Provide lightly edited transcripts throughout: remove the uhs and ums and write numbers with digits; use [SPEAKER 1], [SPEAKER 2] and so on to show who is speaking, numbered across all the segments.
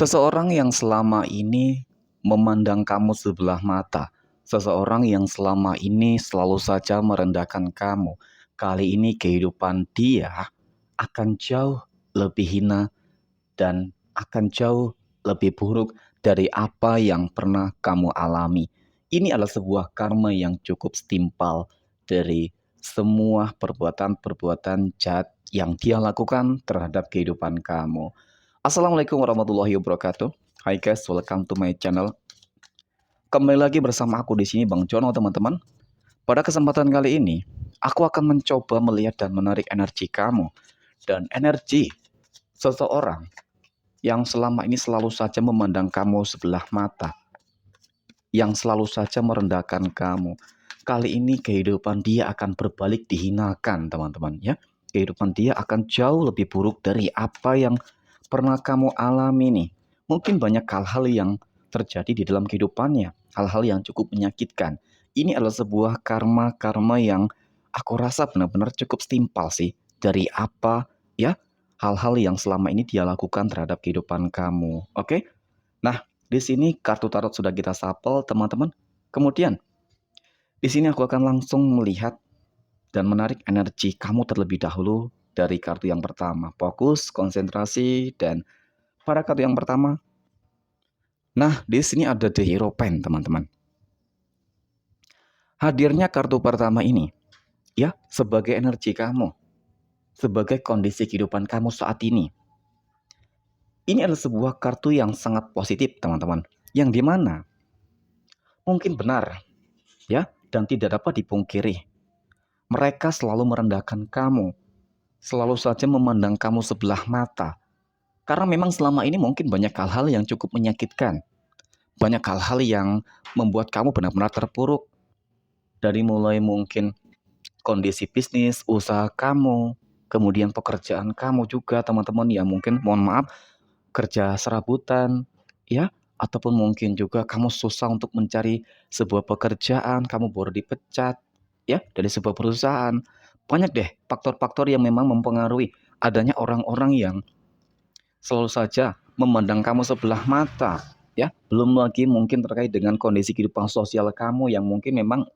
[SPEAKER 1] Seseorang yang selama ini memandang kamu sebelah mata, seseorang yang selama ini selalu saja merendahkan kamu, kali ini kehidupan dia akan jauh lebih hina dan akan jauh lebih buruk dari apa yang pernah kamu alami. Ini adalah sebuah karma yang cukup setimpal dari semua perbuatan-perbuatan jahat yang dia lakukan terhadap kehidupan kamu. Assalamualaikum warahmatullahi wabarakatuh. Hai guys, welcome to my channel. Kembali lagi bersama aku di sini Bang Jono, teman-teman. Pada kesempatan kali ini, aku akan mencoba melihat dan menarik energi kamu dan energi seseorang yang selama ini selalu saja memandang kamu sebelah mata, yang selalu saja merendahkan kamu. Kali ini kehidupan dia akan berbalik dihinakan, teman-teman ya. Kehidupan dia akan jauh lebih buruk dari apa yang pernah kamu alami nih. Mungkin banyak hal-hal yang terjadi di dalam kehidupannya, hal-hal yang cukup menyakitkan. Ini adalah sebuah karma-karma yang aku rasa benar-benar cukup setimpal sih dari apa ya hal-hal yang selama ini dia lakukan terhadap kehidupan kamu. Oke? Nah, di sini kartu tarot sudah kita sapel, teman-teman. Kemudian, di sini aku akan langsung melihat dan menarik energi kamu terlebih dahulu dari kartu yang pertama. Fokus, konsentrasi, dan pada kartu yang pertama. Nah, di sini ada The Hero Pen, teman-teman. Hadirnya kartu pertama ini, ya, sebagai energi kamu, sebagai kondisi kehidupan kamu saat ini. Ini adalah sebuah kartu yang sangat positif, teman-teman. Yang dimana mungkin benar, ya, dan tidak dapat dipungkiri. Mereka selalu merendahkan kamu, selalu saja memandang kamu sebelah mata. Karena memang selama ini mungkin banyak hal-hal yang cukup menyakitkan. Banyak hal-hal yang membuat kamu benar-benar terpuruk. Dari mulai mungkin kondisi bisnis, usaha kamu, kemudian pekerjaan kamu juga teman-teman ya mungkin mohon maaf kerja serabutan ya ataupun mungkin juga kamu susah untuk mencari sebuah pekerjaan, kamu baru dipecat ya dari sebuah perusahaan. Banyak deh faktor-faktor yang memang mempengaruhi adanya orang-orang yang selalu saja memandang kamu sebelah mata ya. Belum lagi mungkin terkait dengan kondisi kehidupan sosial kamu yang mungkin memang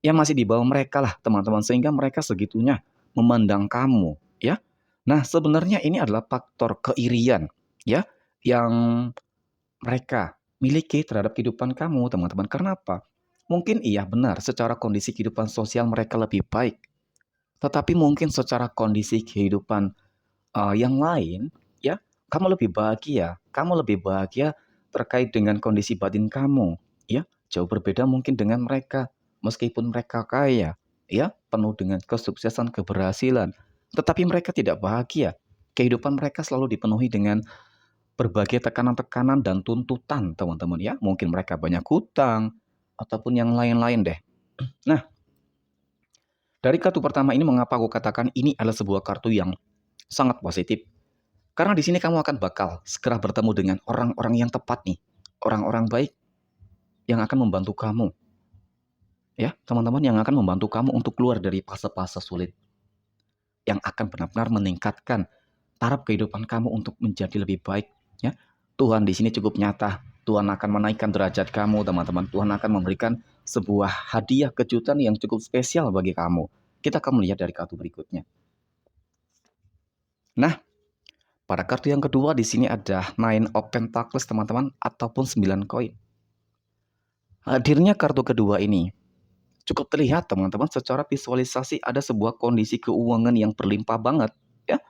[SPEAKER 1] ya masih di bawah mereka lah teman-teman sehingga mereka segitunya memandang kamu ya. Nah, sebenarnya ini adalah faktor keirian ya yang mereka miliki terhadap kehidupan kamu teman-teman. Karena apa? Mungkin iya benar secara kondisi kehidupan sosial mereka lebih baik. Tetapi mungkin secara kondisi kehidupan yang lain ya, kamu lebih bahagia. Kamu lebih bahagia terkait dengan kondisi batin kamu ya. Jauh berbeda mungkin dengan mereka. Meskipun mereka kaya ya, penuh dengan kesuksesan, keberhasilan, tetapi mereka tidak bahagia. Kehidupan mereka selalu dipenuhi dengan berbagai tekanan-tekanan dan tuntutan, teman-teman ya. Mungkin mereka banyak hutang ataupun yang lain-lain deh. Nah, dari kartu pertama ini mengapa aku katakan ini adalah sebuah kartu yang sangat positif. Karena di sini kamu akan bakal segera bertemu dengan orang-orang yang tepat nih. Orang-orang baik yang akan membantu kamu. Ya, teman-teman yang akan membantu kamu untuk keluar dari fase-fase sulit. Yang akan benar-benar meningkatkan taraf kehidupan kamu untuk menjadi lebih baik. Ya, Tuhan di sini cukup nyata. Tuhan akan menaikkan derajat kamu, teman-teman. Tuhan akan memberikan sebuah hadiah kejutan yang cukup spesial bagi kamu. Kita akan melihat dari kartu berikutnya. Nah, pada kartu yang kedua di sini ada Nine of Pentacles, teman-teman, ataupun 9 koin. Hadirnya kartu kedua ini cukup terlihat, teman-teman, secara visualisasi ada sebuah kondisi keuangan yang berlimpah banget, ya.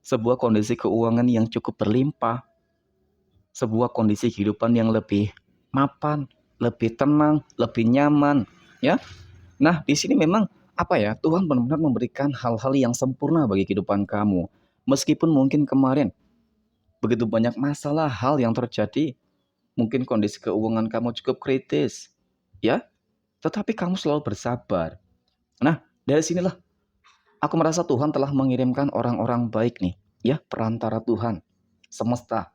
[SPEAKER 1] Sebuah kondisi keuangan yang cukup berlimpah, sebuah kondisi kehidupan yang lebih mapan, lebih tenang, lebih nyaman, ya. Nah, di sini memang apa ya? Tuhan benar-benar memberikan hal-hal yang sempurna bagi kehidupan kamu. Meskipun mungkin kemarin begitu banyak masalah hal yang terjadi, mungkin kondisi keuangan kamu cukup kritis, ya. Tetapi kamu selalu bersabar. Nah, dari sinilah aku merasa Tuhan telah mengirimkan orang-orang baik nih, ya, perantara Tuhan semesta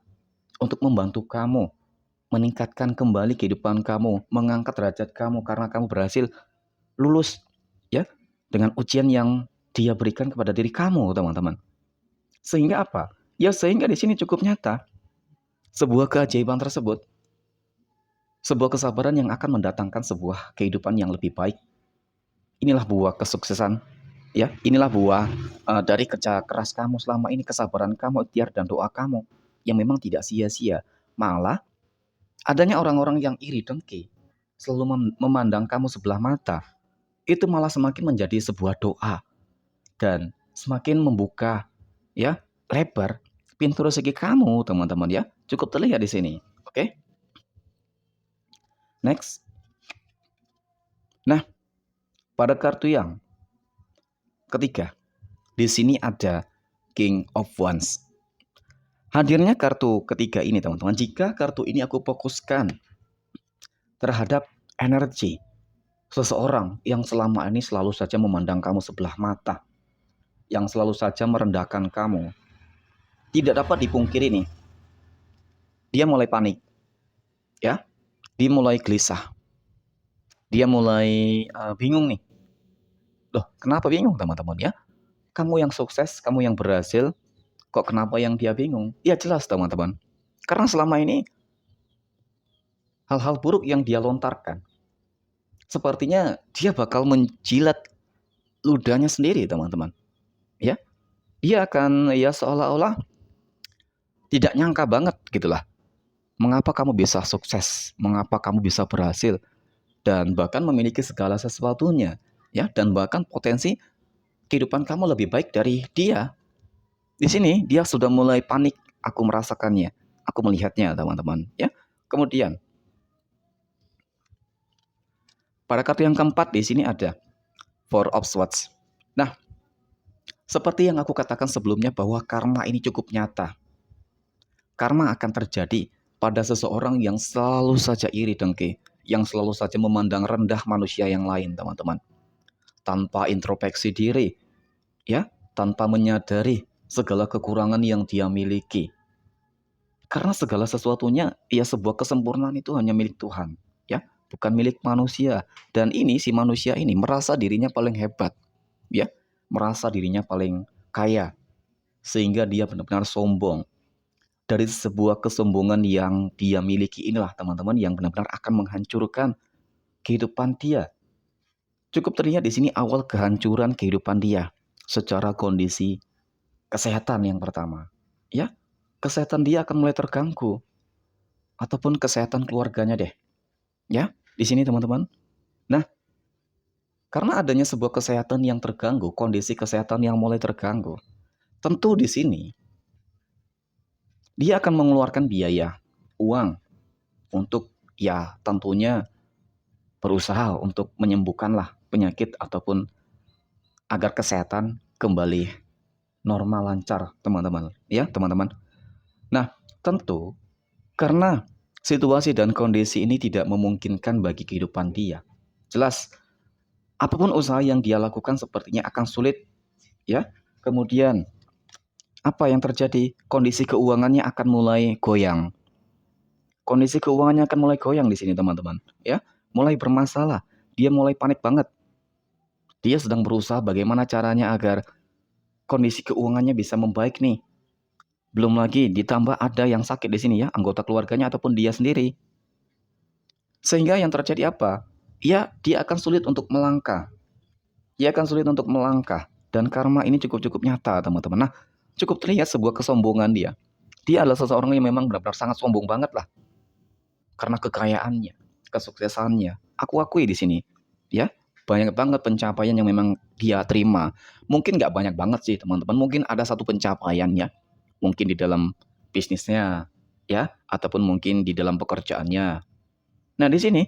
[SPEAKER 1] untuk membantu kamu meningkatkan kembali kehidupan kamu, mengangkat derajat kamu karena kamu berhasil lulus ya dengan ujian yang Dia berikan kepada diri kamu, teman-teman. Sehingga apa? Ya sehingga di sini cukup nyata. Sebuah keajaiban tersebut, sebuah kesabaran yang akan mendatangkan sebuah kehidupan yang lebih baik. Inilah buah kesuksesan, ya. Inilah buah dari kerja keras kamu selama ini, kesabaran kamu, ikhtiar dan doa kamu yang memang tidak sia-sia. Malah adanya orang-orang yang iri dengki, selalu memandang kamu sebelah mata, itu malah semakin menjadi sebuah doa dan semakin membuka, ya, lebar pintu rezeki kamu, teman-teman, ya. Cukup terlihat di sini. Oke? Next. Nah, pada kartu yang ketiga, di sini ada King of Wands. Hadirnya kartu ketiga ini, teman-teman, jika kartu ini aku fokuskan terhadap energi seseorang yang selama ini selalu saja memandang kamu sebelah mata, yang selalu saja merendahkan kamu, tidak dapat dipungkiri nih, dia mulai panik, ya, dia mulai gelisah, dia mulai bingung nih. Loh, kenapa bingung, teman-teman, ya? Kamu yang sukses, kamu yang berhasil, kok kenapa yang dia bingung? Ya jelas, teman-teman. Karena selama ini hal-hal buruk yang dia lontarkan, sepertinya dia bakal menjilat ludahnya sendiri, teman-teman. Ya, dia akan ya seolah-olah tidak nyangka banget gitulah. Mengapa kamu bisa sukses? Mengapa kamu bisa berhasil? Dan bahkan memiliki segala sesuatunya, ya, dan bahkan potensi kehidupan kamu lebih baik dari dia. Di sini dia sudah mulai panik. Aku merasakannya, aku melihatnya, teman-teman. Ya, kemudian pada kartu yang keempat di sini ada Four of Swords. Nah, seperti yang aku katakan sebelumnya bahwa karma ini cukup nyata. Karma akan terjadi pada seseorang yang selalu saja iri dengki, yang selalu saja memandang rendah manusia yang lain, teman-teman. Tanpa introspeksi diri, ya, tanpa menyadari segala kekurangan yang dia miliki. Karena segala sesuatunya, ya, sebuah kesempurnaan itu hanya milik Tuhan, ya, bukan milik manusia. Dan ini si manusia ini merasa dirinya paling hebat, ya, merasa dirinya paling kaya, sehingga dia benar-benar sombong. Dari sebuah kesombongan yang dia miliki inilah, teman-teman, yang benar-benar akan menghancurkan kehidupan dia. Cukup terlihat di sini awal kehancuran kehidupan dia secara kondisi kesehatan yang pertama. Ya, kesehatan dia akan mulai terganggu ataupun kesehatan keluarganya deh. Ya, di sini, teman-teman. Nah, karena adanya sebuah kesehatan yang terganggu, kondisi kesehatan yang mulai terganggu, tentu di sini dia akan mengeluarkan biaya, uang untuk ya tentunya berusaha untuk menyembuhkanlah penyakit ataupun agar kesehatan kembali normal lancar, teman-teman. Ya, teman-teman. Nah, tentu karena situasi dan kondisi ini tidak memungkinkan bagi kehidupan dia. Jelas, apapun usaha yang dia lakukan sepertinya akan sulit, ya. Kemudian, apa yang terjadi? Kondisi keuangannya akan mulai goyang. Kondisi keuangannya akan mulai goyang di sini, teman-teman, ya. Mulai bermasalah. Dia mulai panik banget. Dia sedang berusaha bagaimana caranya agar kondisi keuangannya bisa membaik nih. Belum lagi ditambah ada yang sakit di sini, ya, anggota keluarganya ataupun dia sendiri. Sehingga yang terjadi apa? Ya, dia akan sulit untuk melangkah. Dia akan sulit untuk melangkah. Dan karma ini cukup-cukup nyata, teman-teman. Nah, cukup terlihat sebuah kesombongan dia. Dia adalah seseorang yang memang benar-benar sangat sombong banget lah. Karena kekayaannya, kesuksesannya. Aku akui di sini, ya, banyak banget pencapaian yang memang dia terima. Mungkin nggak banyak banget sih, teman-teman. Mungkin ada satu pencapaian, ya. Mungkin di dalam bisnisnya, ya, ataupun mungkin di dalam pekerjaannya. Nah, di sini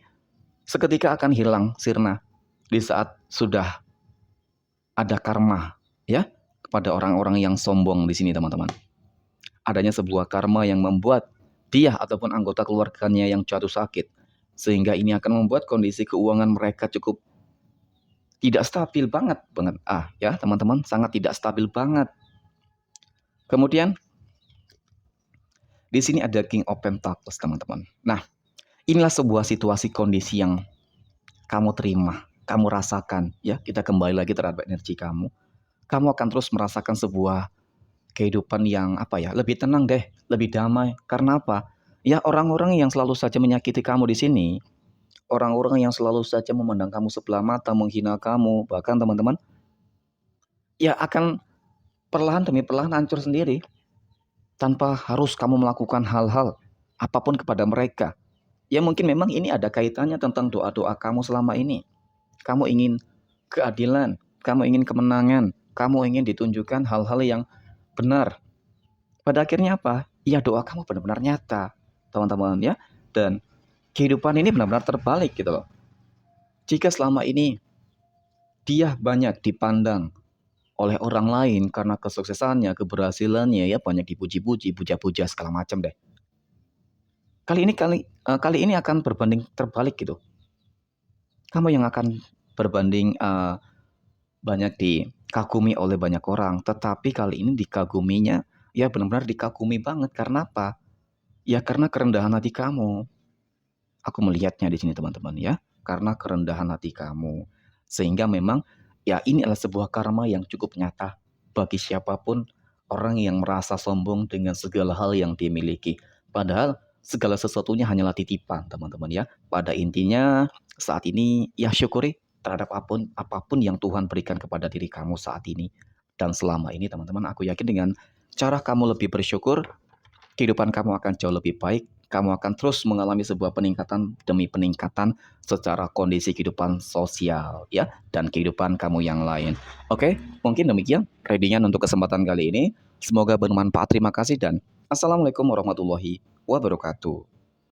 [SPEAKER 1] seketika akan hilang sirna di saat sudah ada karma, ya, kepada orang-orang yang sombong di sini, teman-teman. Adanya sebuah karma yang membuat dia ataupun anggota keluarganya yang jatuh sakit, sehingga ini akan membuat kondisi keuangan mereka cukup tidak stabil banget, ya, teman-teman, sangat tidak stabil banget. Kemudian di sini ada King of Pentacles, teman-teman. Nah, inilah sebuah situasi kondisi yang kamu terima, kamu rasakan, ya. Kita kembali lagi terhadap energi kamu. Kamu akan terus merasakan sebuah kehidupan yang apa ya, lebih tenang deh, lebih damai. Karena apa? Ya, orang-orang yang selalu saja menyakiti kamu di sini, orang-orang yang selalu saja memandang kamu sebelah mata, menghina kamu, bahkan teman-teman, ya akan perlahan demi perlahan hancur sendiri tanpa harus kamu melakukan hal-hal apapun kepada mereka. Ya mungkin memang ini ada kaitannya tentang doa-doa kamu selama ini. Kamu ingin keadilan, kamu ingin kemenangan, kamu ingin ditunjukkan hal-hal yang benar. Pada akhirnya apa? Ya doa kamu benar-benar nyata, teman-teman ya. Dan kehidupan ini benar-benar terbalik gitu loh. Jika selama ini dia banyak dipandang oleh orang lain karena kesuksesannya, keberhasilannya ya banyak dipuji-puji, puja-puja segala macam deh. Kali ini akan berbanding terbalik gitu. Kamu yang akan berbanding banyak dikagumi oleh banyak orang, tetapi kali ini dikaguminya ya benar-benar dikagumi banget karena apa? Ya karena kerendahan hati kamu. Aku melihatnya di sini teman-teman ya, karena kerendahan hati kamu. Sehingga memang ya ini adalah sebuah karma yang cukup nyata bagi siapapun orang yang merasa sombong dengan segala hal yang dimiliki. Padahal segala sesuatunya hanyalah titipan teman-teman ya. Pada intinya saat ini ya syukuri terhadap apapun apapun yang Tuhan berikan kepada diri kamu saat ini. Dan selama ini teman-teman aku yakin dengan cara kamu lebih bersyukur, kehidupan kamu akan jauh lebih baik. Kamu akan terus mengalami sebuah peningkatan demi peningkatan secara kondisi kehidupan sosial ya dan kehidupan kamu yang lain. Oke, mungkin demikian readingan untuk kesempatan kali ini. Semoga bermanfaat. Terima kasih dan Assalamualaikum warahmatullahi wabarakatuh.